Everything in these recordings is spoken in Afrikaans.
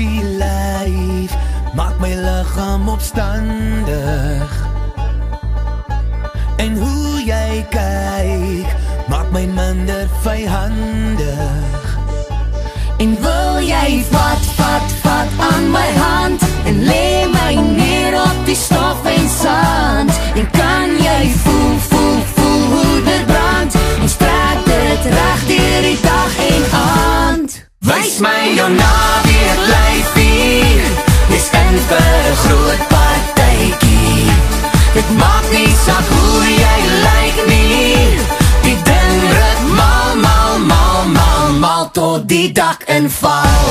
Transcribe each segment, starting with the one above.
sexy lyf maak my liggaam opstandig. En hoe jy kyk maak my minder vyhandig. En wil jy vat aan my hand en lê my neer op die stof en sand. En kan jy voel hoe dit brand. Ons trek dit reg deur die dag en aand. Wys my jou naweek lyfie, dis in vir 'n groot partytjie. Dit maak nie saak hoe jy lyk nie, die ding ruk mal tot die dak inval.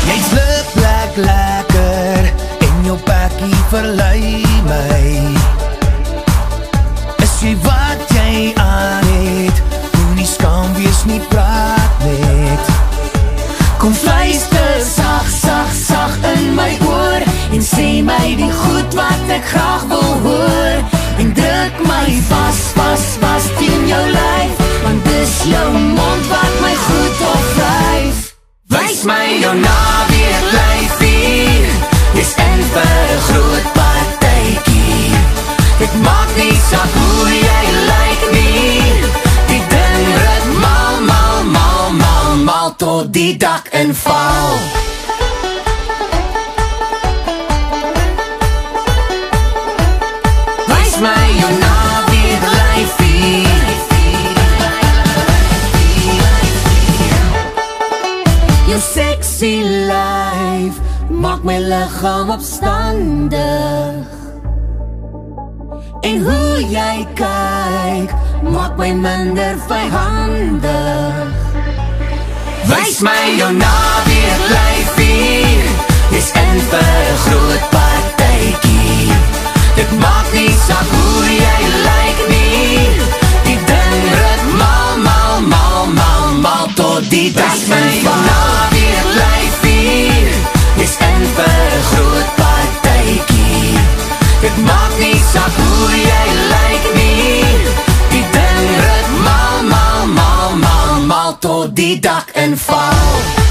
Jy slip lekker en jou pakkie verlei my. Is jy wat jy aan het, moenie skaam wees nie, praat net. Kom fluister sag in my oor en sê my die goed wat ek graag wil hoor. En druk my vas teen jou lyf, want dis jou mond wat my goed opvryf. Wys my jou naweek lyfie, dis in vir 'n groot partytjie. Dit maak nie saak hoe jy lyk nie, die ding ruk mal tot die dak inval. Wys my jou naweek lyfie. Jou sexy lyf maak my liggaam opstandig. En hoe jy kyk maak my minder vyhandig. Wys my jou naweek lyfie, dis in vir 'n groot partytjie. Dit maak nie saak hoe jy lyk nie, die ding ruk mal tot die dak inval. Wys my jou naweek lyfie, dis in vir 'n groot partytjie. Dit maak nie saak hoe jy lyk nie, die ding ruk mal tot die dak inval.